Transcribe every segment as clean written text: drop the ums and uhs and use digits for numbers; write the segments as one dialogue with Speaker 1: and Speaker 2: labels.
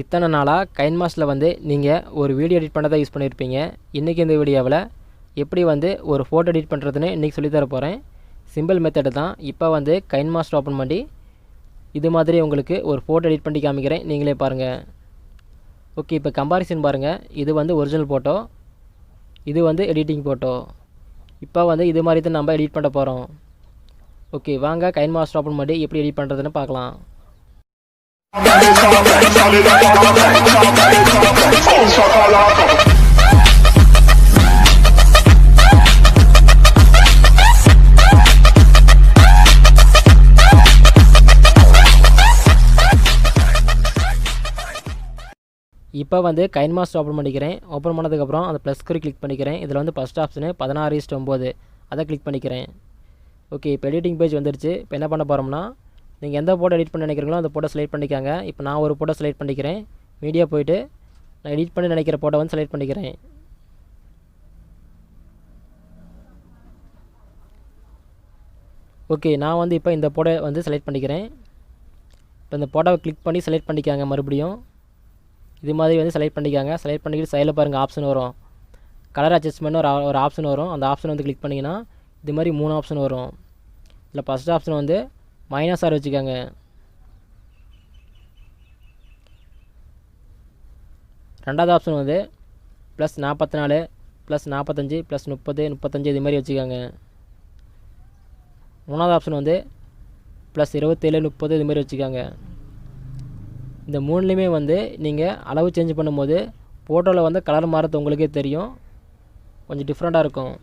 Speaker 1: இத்தனை நாளாக கைன்மாஸ்டில் வந்து நீங்கள் ஒரு வீடியோ எடிட் பண்ண தான் யூஸ் பண்ணியிருப்பீங்க. இன்றைக்கி இந்த வீடியோவில் எப்படி வந்து ஒரு ஃபோட்டோ எடிட் பண்ணுறதுன்னு இன்றைக்கி சொல்லித்தர போகிறேன். சிம்பிள் மெத்தடு தான். இப்போ வந்து கைன்மாஸ்டர் ஓப்பன் பண்ணி இது மாதிரி உங்களுக்கு ஒரு ஃபோட்டோ எடிட் பண்ணி காமிக்கிறேன், நீங்களே பாருங்கள். ஓகே, இப்போ கம்பாரிசன் பாருங்கள். இது வந்து ஒரிஜினல் ஃபோட்டோ, இது வந்து எடிட்டிங் ஃபோட்டோ. இப்போ வந்து இது மாதிரி தான் நம்ம எடிட் பண்ண போகிறோம். ஓகே, வாங்க கைன்மாஸ்டர் ஓப்பன் பண்ணி எப்படி எடிட் பண்ணுறதுன்னு பார்க்கலாம். இப்போ வந்து கைன்மாஸ்டர் ஓப்பன் பண்ணிக்கிறேன். ஓப்பன் பண்ணதுக்கப்புறம் அந்த ப்ளஸ் குறி கிளிக் பண்ணிக்கிறேன். இதில் வந்து ஃபஸ்ட் ஆப்ஷனு 16:9 அதை கிளிக் பண்ணிக்கிறேன். ஓகே, இப்போ எடிட்டிங் பேஜ் வந்துடுச்சு. இப்போ என்ன பண்ண போகிறோம்னா, நீங்கள் எந்த ஃபோட்டோ எடிட் பண்ண நினைக்கிறீங்களோ அந்த ஃபோட்டோ செலக்ட் பண்ணிக்காங்க. இப்போ நான் ஒரு ஃபோட்டோ செலக்ட் பண்ணிக்கிறேன். மீடியா போய்ட்டு நான் எடிட் பண்ணி நினைக்கிற ஃபோட்டோ வந்து செலக்ட் பண்ணிக்கிறேன். ஓகே, நான் வந்து இப்போ இந்த ஃபோட்டோ வந்து செலக்ட் பண்ணிக்கிறேன். இப்போ இந்த ஃபோட்டோவை கிளிக் பண்ணி செலக்ட் பண்ணிக்காங்க. மறுபடியும் இது மாதிரி வந்து செலக்ட் பண்ணிக்காங்க. செலக்ட் பண்ணிக்கிட்டு சைடில் பாருங்கள் ஆப்ஷன் வரும், கலர் அட்ஜஸ்ட்மெண்ட் ஒரு ஆப்ஷன் வரும். அந்த ஆப்ஷன் வந்து கிளிக் பண்ணிங்கன்னா இது மாதிரி 3 ஆப்ஷன் வரும். இதில் ஃபஸ்ட் ஆப்ஷன் வந்து -6 வச்சுக்கோங்க. ரெண்டாவது ஆப்ஷன் வந்து +44 +45 +30 35 இது மாதிரி வச்சுக்கோங்க. மூணாவது ஆப்ஷன் வந்து +27 30 இது மாதிரி வச்சுக்கோங்க. இந்த மூணுலேயுமே வந்து நீங்கள் அளவு சேஞ்ச் பண்ணும்போது ஃபோட்டோவில் வந்து கலர் மாறுறது உங்களுக்கே தெரியும், கொஞ்சம் டிஃப்ரெண்ட்டாக இருக்கும்.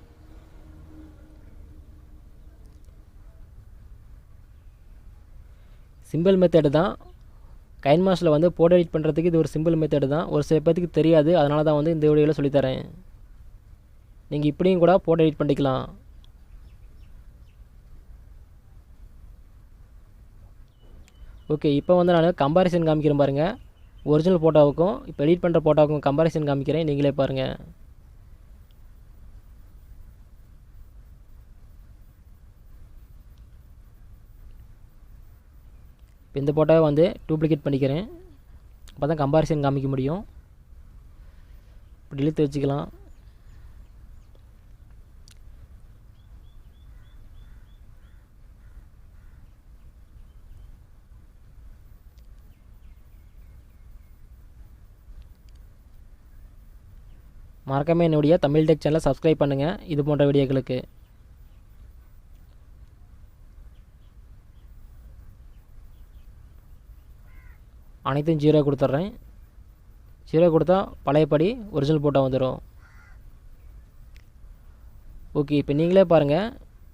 Speaker 1: சிம்பிள் மெத்தடு தான். கைன்மாஸ்டில் வந்து ஃபோட்டோ எடிட் பண்ணுறதுக்கு இது ஒரு சிம்பிள் மெத்தடு தான். ஒரு சில பேருக்கு தெரியாது, அதனால தான் வந்து இந்த வீடியோவில் சொல்லித்தரேன். நீங்கள் இப்படியும் கூட ஃபோட்டோ எடிட் பண்ணிக்கலாம். ஓகே, இப்போ வந்து நான் கம்பாரிசன் காமிக்கிறேன் பாருங்கள். ஒரிஜினல் ஃபோட்டோவுக்கும் இப்போ எடிட் பண்ணுற ஃபோட்டோவுக்கும் கம்பாரிசன் காமிக்கிறேன், நீங்களே பாருங்கள். இப்போ இந்த ஃபோட்டோவை வந்து டூப்ளிகேட் பண்ணிக்கிறேன். அப்போ தான் கம்பாரிசன் காமிக்க முடியும். இப்படி இழுத்து வச்சுக்கலாம். மறக்காமல் என்னுடைய தமிழ் டெக் சேனலை சப்ஸ்கிரைப் பண்ணுங்கள் இது போன்ற வீடியோக்களுக்கு. அனைத்தும் 0 கொடுத்துட்றேன். 0 கொடுத்தா பழையபடி ஒரிஜினல் ஃபோட்டோ வந்துடும். ஓகே, இப்போ நீங்களே பாருங்கள்.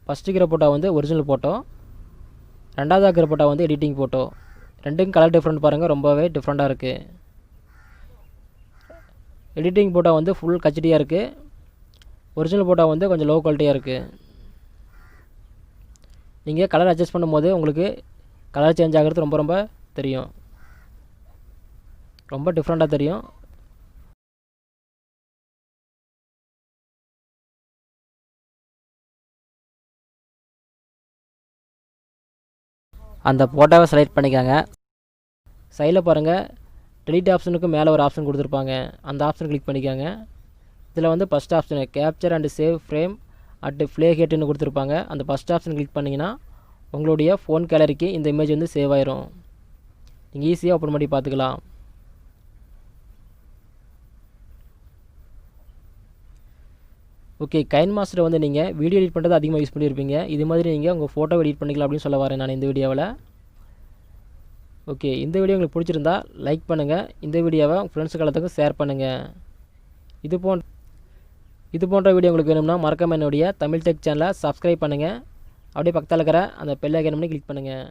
Speaker 1: ஃபஸ்ட்டு இருக்கிற ஃபோட்டோ வந்து ஒரிஜினல் ஃபோட்டோ, ரெண்டாவது இருக்கிற ஃபோட்டோ வந்து எடிட்டிங் ஃபோட்டோ. ரெண்டுக்கும் கலர் டிஃப்ரெண்ட் பாருங்கள், ரொம்பவே டிஃப்ரெண்ட்டாக இருக்குது. எடிட்டிங் ஃபோட்டோ வந்து ஃபுல் ஹெச்டியாக இருக்குது, ஒரிஜினல் ஃபோட்டோ வந்து கொஞ்சம் லோ குவாலிட்டியாக இருக்குது. நீங்கள் கலர் அட்ஜஸ்ட் பண்ணும்போது உங்களுக்கு கலர் சேஞ்ச் ஆகிறது ரொம்ப தெரியும், ரொம்ப டிஃப்ரெண்ட்டாக தெரியும். அந்த ஃபோட்டோவை செலக்ட் பண்ணிக்காங்க. சைடில் பாருங்கள், டெலிட் ஆப்ஷனுக்கு மேலே ஒரு ஆப்ஷன் கொடுத்துருப்பாங்க, அந்த ஆப்ஷன் கிளிக் பண்ணிக்காங்க. இதில் வந்து first option capture and save frame at play ஹேட்டுன்னு கொடுத்துருப்பாங்க. அந்த ஃபஸ்ட் ஆப்ஷன் கிளிக் பண்ணிங்கன்னா உங்களுடைய ஃபோன் கேலரிக்கு இந்த இமேஜ் வந்து சேவ் ஆயிரும். நீங்கள் ஈஸியாக ஓப்பன் பண்ணி பார்த்துக்கலாம். ஓகே, கைன்மாஸ்டர் வந்து நீங்கள் வீடியோ எடிட் பண்ணுறது அதிகமாக யூஸ் பண்ணியிருப்பீங்க. இது மாதிரி நீங்கள் உங்கள் ஃபோட்டோ எடிட் பண்ணிக்கலாம் அப்படின்னு சொல்ல வரேன் நான் இந்த வீடியோவில். ஓகே, இந்த வீடியோ உங்களுக்கு பிடிச்சிருந்தா லைக் பண்ணுங்கள். இந்த வீடியோவை ஃப்ரெண்ட்ஸுக்கு எல்லாத்துக்கும் ஷேர் பண்ணுங்கள். இது போன்ற வீடியோ உங்களுக்கு வேணும்னா மறக்காமல் என்னுடைய தமிழ் டெக் சேனலை சப்ஸ்கிரைப் பண்ணுங்கள். அப்படியே பக்கத்தில் இருக்கிற அந்த பெல் ஐகானை கிளிக் பண்ணுங்கள்.